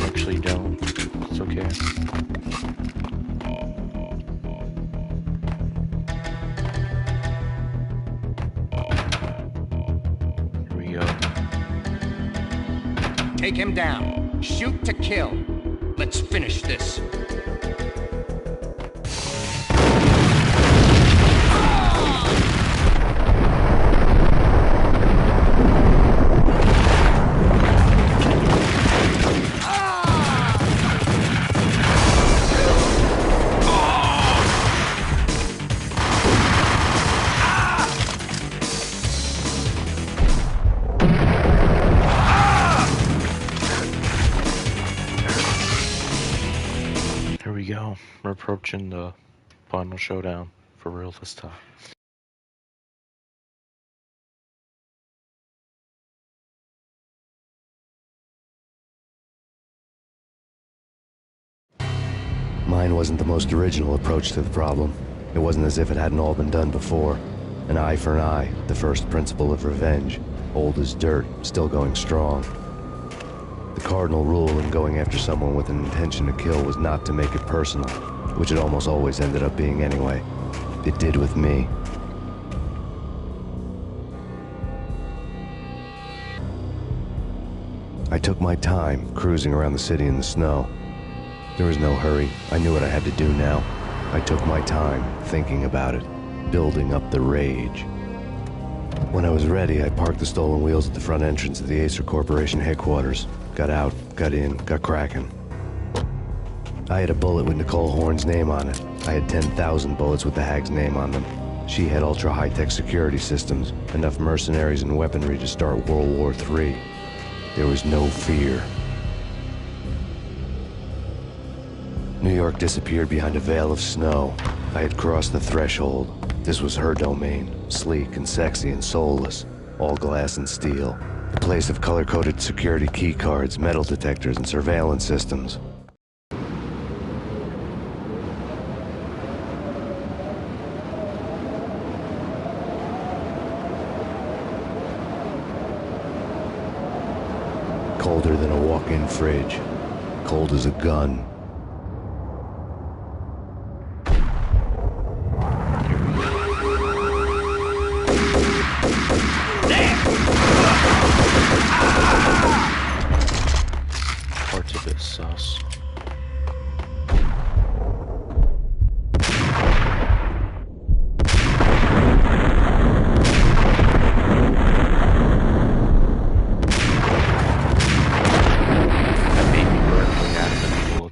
Actually don't. It's okay. Here we go. Take him down. Shoot to kill. Let's finish this. Here we go. We're approaching the final showdown for real this time. Mine wasn't the most original approach to the problem. It wasn't as if it hadn't all been done before. An eye for an eye, the first principle of revenge. Old as dirt, still going strong. The cardinal rule in going after someone with an intention to kill was not to make it personal, which it almost always ended up being anyway. It did with me. I took my time, cruising around the city in the snow. There was no hurry. I knew what I had to do now. I took my time, thinking about it, building up the rage. When I was ready, I parked the stolen wheels at the front entrance of the Acer Corporation headquarters. Got out, got in, got cracking. I had a bullet with Nicole Horn's name on it. I had 10,000 bullets with the Hag's name on them. She had ultra-high-tech security systems, enough mercenaries and weaponry to start World War III. There was no fear. New York disappeared behind a veil of snow. I had crossed the threshold. This was her domain, sleek and sexy and soulless, all glass and steel. A place of color-coded security key cards, metal detectors, and surveillance systems. Colder than a walk-in fridge. Cold as a gun. Parts of it sus.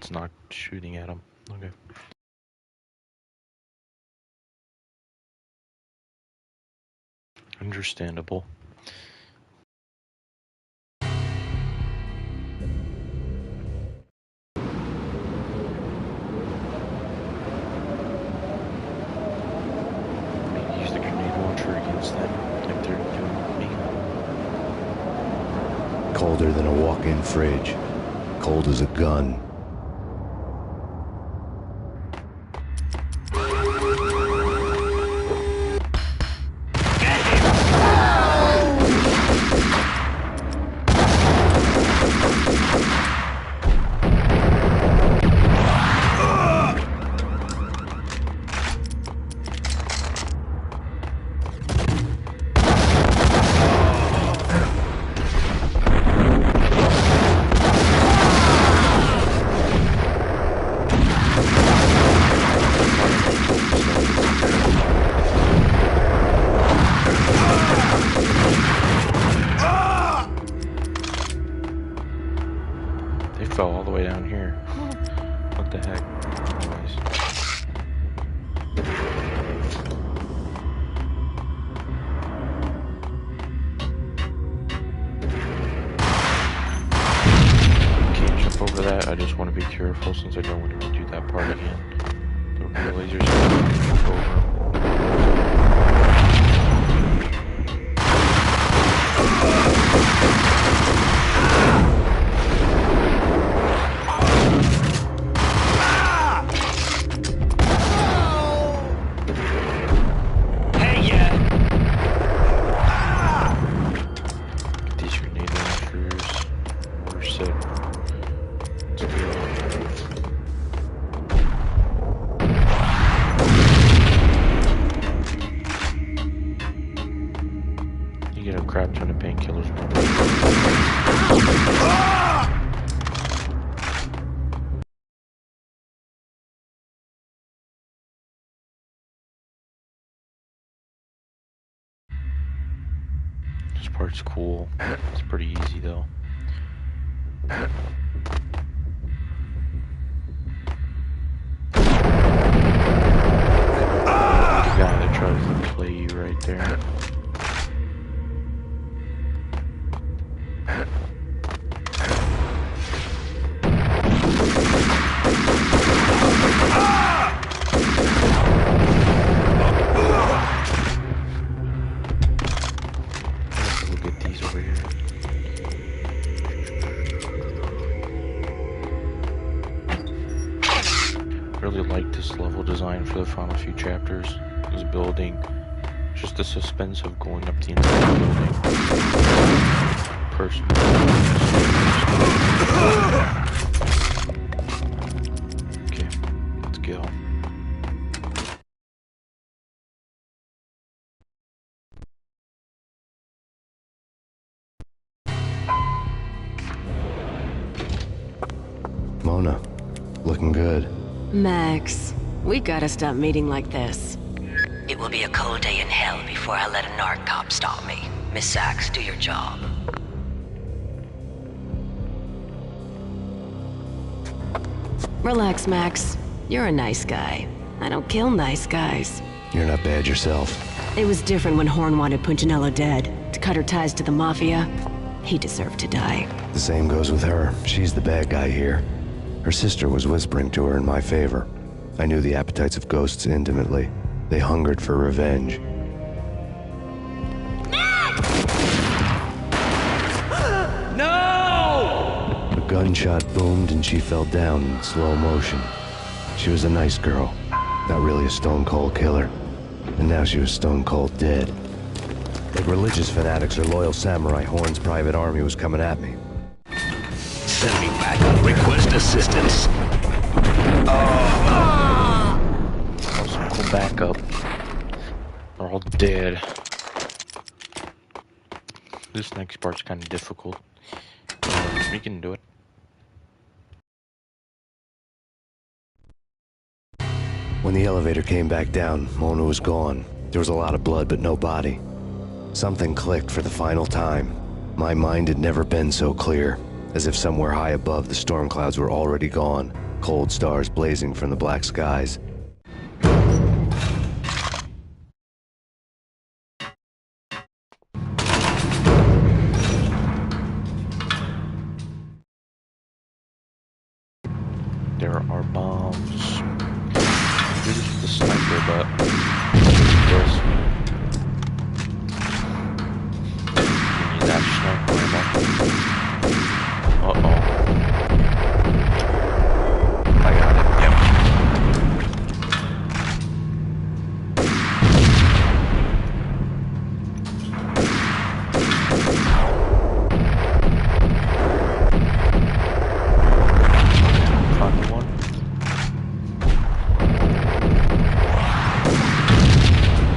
Not shooting at him. Okay. Understandable. Maybe use the grenade launcher against them, like they're doing with me. Colder than a walk-in fridge. Cold as a gun. Fell all the way down here. What the heck? Anyways. Can't jump over that. I just want to be careful since I don't want to do that part again. The lasers jump over. Get a crap ton of painkillers. This part's cool. It's pretty easy though. The guy that tries to play you right there. We'll get these over here. Really like this level design for the final few chapters. This building, just Just the suspense of going up the entire building. Personally. Okay, let's go. Mona, looking good. Max, we gotta stop meeting like this. It will be a cold day in hell before I let a narc cop stop me. Miss Sachs, do your job. Relax, Max. You're a nice guy. I don't kill nice guys. You're not bad yourself. It was different when Horn wanted Punchinello dead. To cut her ties to the Mafia. He deserved to die. The same goes with her. She's the bad guy here. Her sister was whispering to her in my favor. I knew the appetites of ghosts intimately. They hungered for revenge. No! A gunshot boomed and she fell down in slow motion. She was a nice girl, not really a stone-cold killer. And now she was stone-cold dead. Like religious fanatics or loyal samurai, Horn's private army was coming at me. Send me back. Request assistance. Go back up. They're all dead. This next part's kind of difficult. We can do it. When the elevator came back down, Mona was gone. There was a lot of blood, but no body. Something clicked for the final time. My mind had never been so clear, as if somewhere high above the storm clouds were already gone, cold stars blazing from the black skies. There are bombs. This is the sniper, but this. We need that sniper ammo. Uh-oh. I got it. Yep. Found one.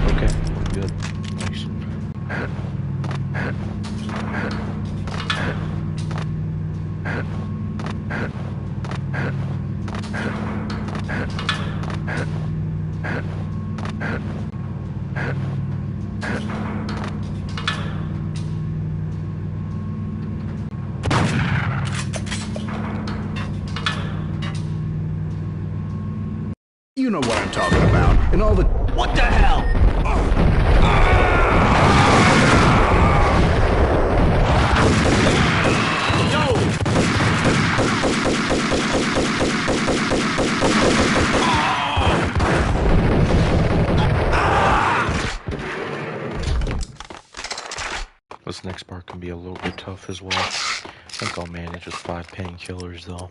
Okay, we're good. Nice. You know what I'm talking about. And all the... What the hell? This next part can be a little bit tough as well. I think I'll manage with 5 painkillers though.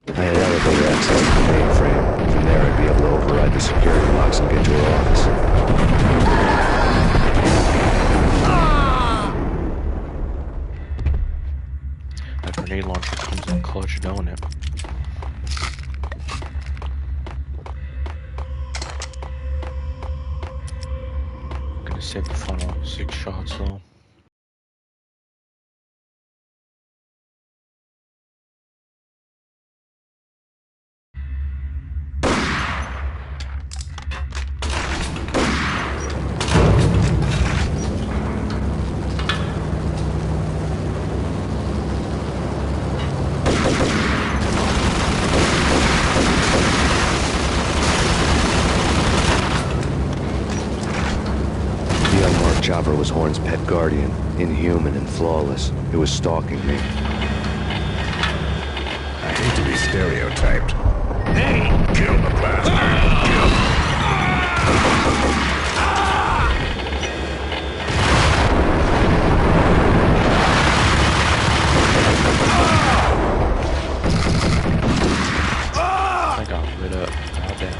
I had elevator access to the mainframe. From there, I'd be able to override the security locks and get to her office. That grenade launcher comes in clutch, don't it? Gonna save the final 6 shots though. Chopper was Horn's pet guardian, inhuman and flawless. It was stalking me. I hate to be stereotyped. Hey! Kill the bastard! I got lit up. God damn.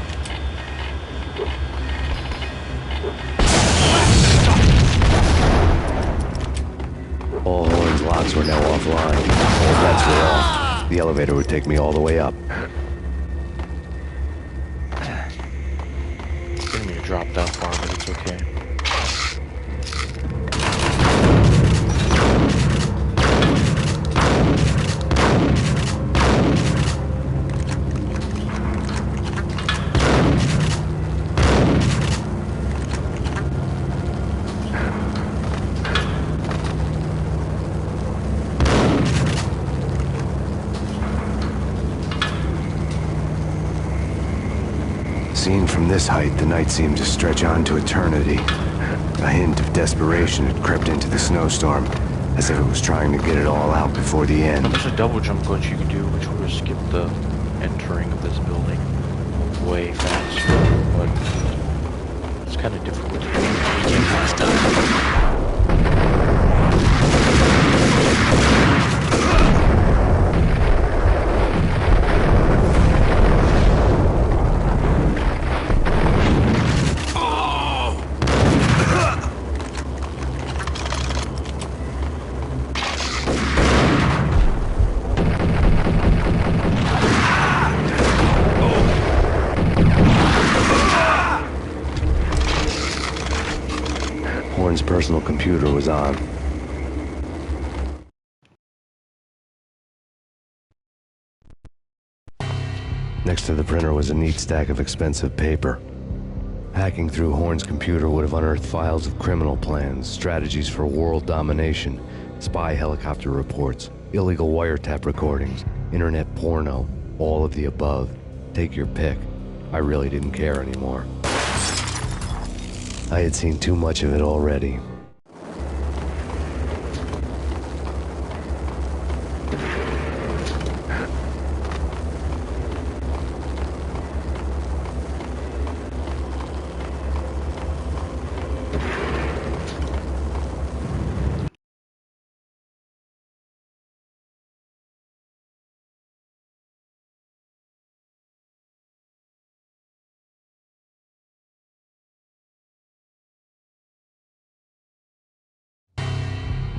locks were now offline. All bets were off. The elevator would take me all the way up. Didn't mean to drop that far, but it's okay. Seen from this height, the night seemed to stretch on to eternity. A hint of desperation had crept into the snowstorm, as if it was trying to get it all out before the end. There's a double jump glitch you can do, which would have skipped the entering of this building way faster, but it's kind of difficult to do. Horn's personal computer was on. Next to the printer was a neat stack of expensive paper. Hacking through Horn's computer would have unearthed files of criminal plans, strategies for world domination, spy helicopter reports, illegal wiretap recordings, internet porno, all of the above. Take your pick. I really didn't care anymore. I had seen too much of it already.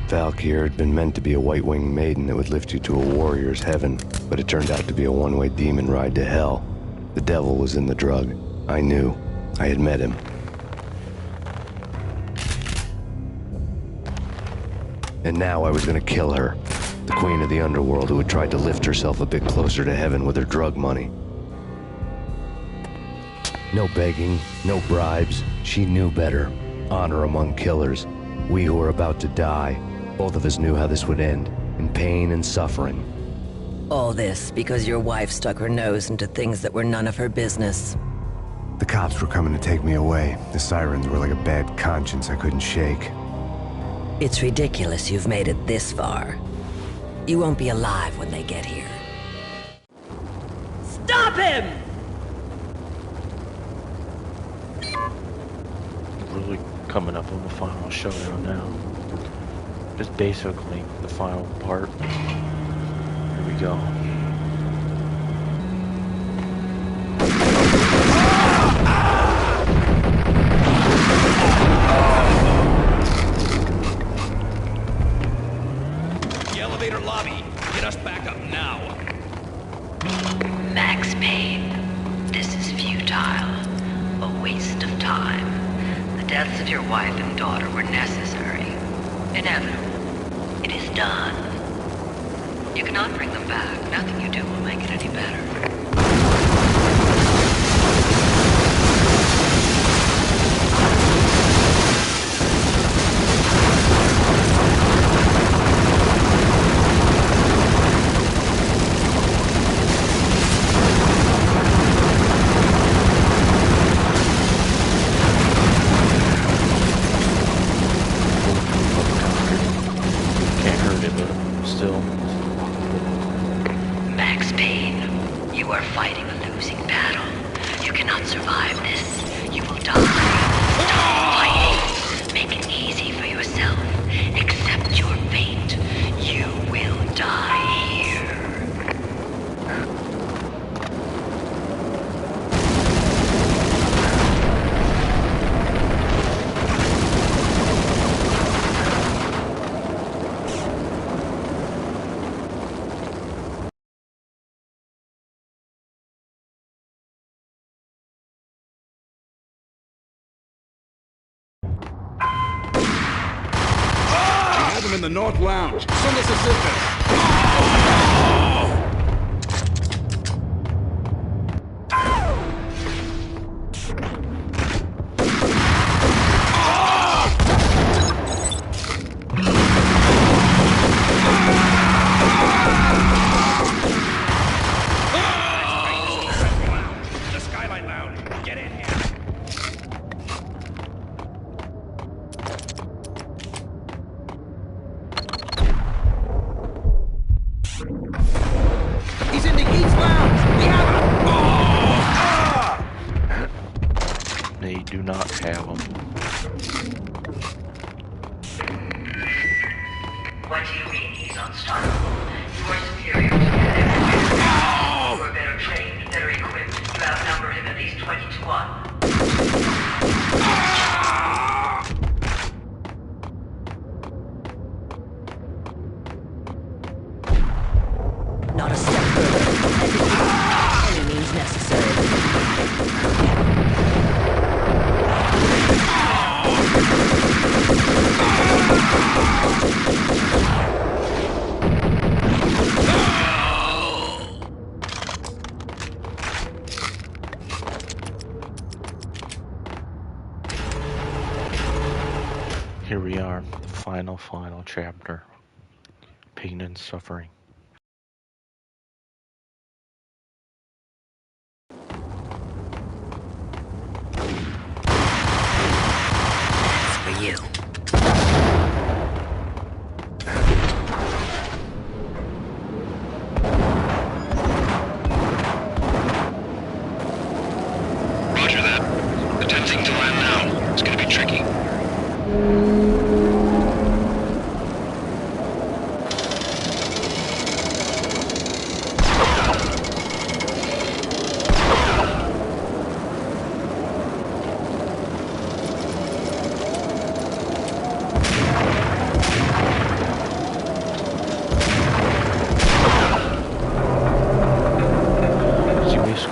Valkyr had been meant to be a white-winged maiden that would lift you to a warrior's heaven, but it turned out to be a one-way demon ride to hell. The devil was in the drug. I knew. I had met him. And now I was gonna kill her. The queen of the underworld who had tried to lift herself a bit closer to heaven with her drug money. No begging, no bribes. She knew better. Honor among killers. We who were about to die. Both of us knew how this would end, in pain and suffering. All this because your wife stuck her nose into things that were none of her business. The cops were coming to take me away. The sirens were like a bad conscience I couldn't shake. It's ridiculous you've made it this far. You won't be alive when they get here. Stop him! Really coming up on the final showdown now. Just basically the final part. Here we go. The elevator lobby. Get us back up now. Max Payne, this is futile. A waste of time. The deaths of your wife and daughter were necessary. Inevitable. It is done. You cannot bring them back. Nothing you do will make it any better. Max Payne, them in the North Lounge. Send us assistance. Do not have them. What do you mean he's unstoppable? You are superior to him everywhere. You are better trained, better equipped. You outnumber him at least 20 to 1. Not a step further. Any means necessary. Here we are, the final chapter. Pain and suffering. That's for you. Roger that. Attempting to land now. It's gonna be tricky.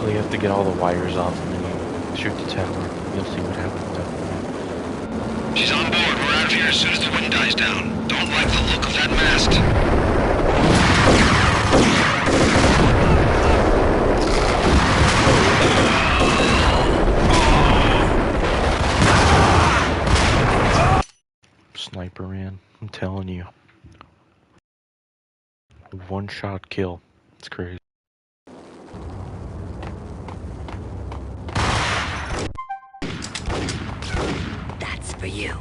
You have to get all the wires off and then you shoot the tower. You'll see what happens after that. She's on board. We're out of here as soon as the wind dies down. Don't like the look of that mast. Sniper in, I'm telling you. One shot kill. It's crazy. That's for you.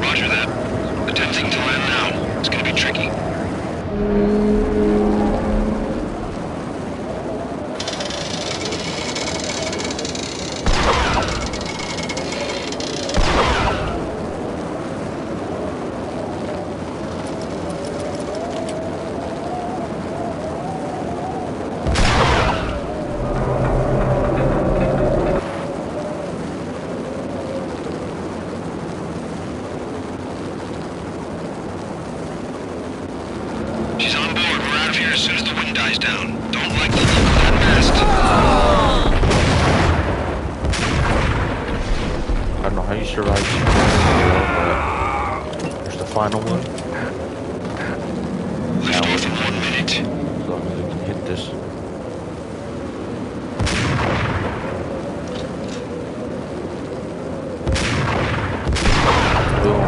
Roger that. Attempting to land now. It's gonna be tricky. She's on board. We're out of here as soon as the wind dies down. Don't like the look of that mast. I don't know how you survived but there's the final one. Lift off in 1 minute. As long as we can hit this. Boom.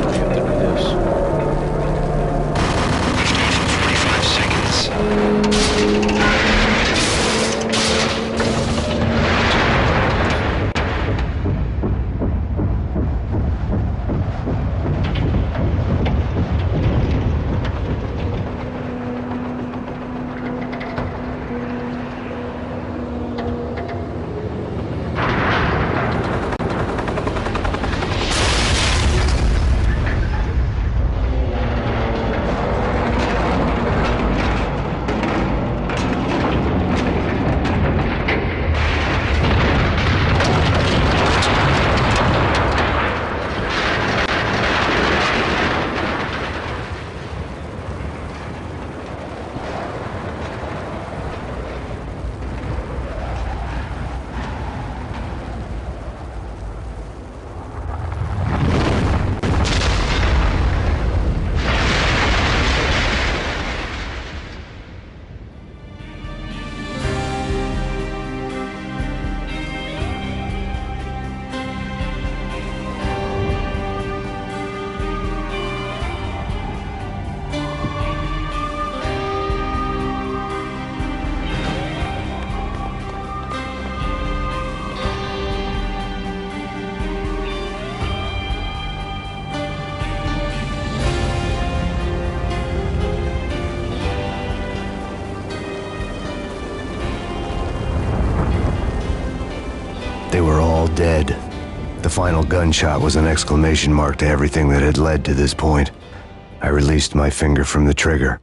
We have to do this. Lift off in 45 seconds. final gunshot was an exclamation mark to everything that had led to this point. I released my finger from the trigger.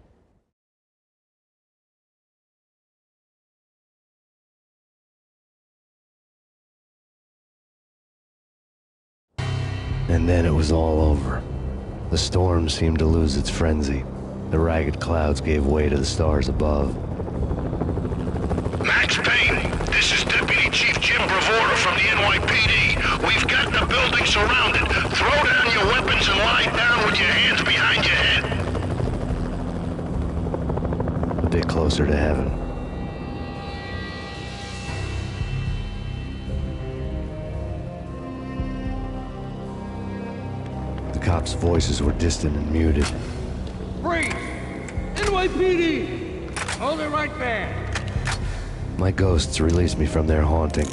And then it was all over. The storm seemed to lose its frenzy. The ragged clouds gave way to the stars above. Max Payne, this is Deputy Chief Jim Bravura from the NYPD. We've got the building surrounded. Throw down your weapons and lie down with your hands behind your head. A bit closer to heaven. The cops' voices were distant and muted. Freeze! NYPD! Hold it right there! My ghosts released me from their haunting.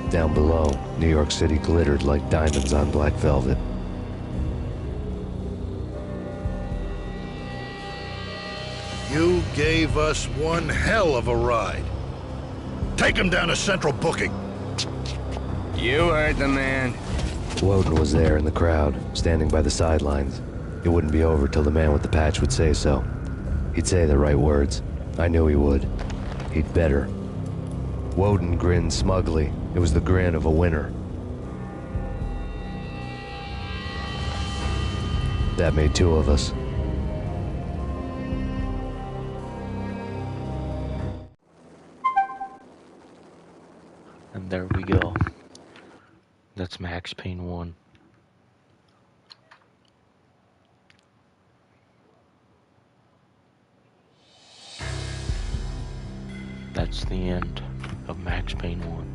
Down below, New York City glittered like diamonds on black velvet. You gave us one hell of a ride. Take him down to Central Booking. You heard the man. Woden was there in the crowd, standing by the sidelines. It wouldn't be over till the man with the patch would say so. He'd say the right words. I knew he would. He'd better. Woden grinned smugly. It was the grin of a winner. That made two of us. And there we go. That's Max Payne 1. That's the end of Max Payne 1.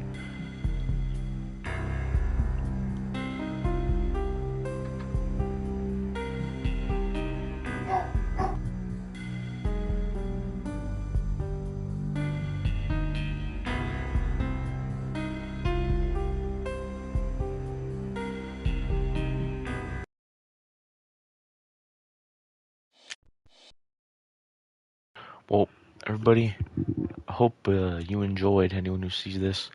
Well, everybody, I hope you enjoyed. Anyone who sees this,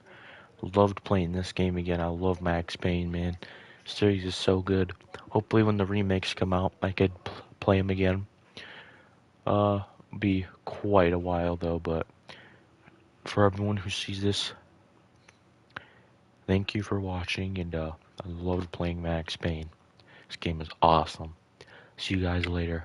loved playing this game again. I love Max Payne, man. The series is so good. Hopefully, when the remakes come out, I could play them again. Be quite a while though, but for everyone who sees this, thank you for watching, and I loved playing Max Payne. This game is awesome. See you guys later.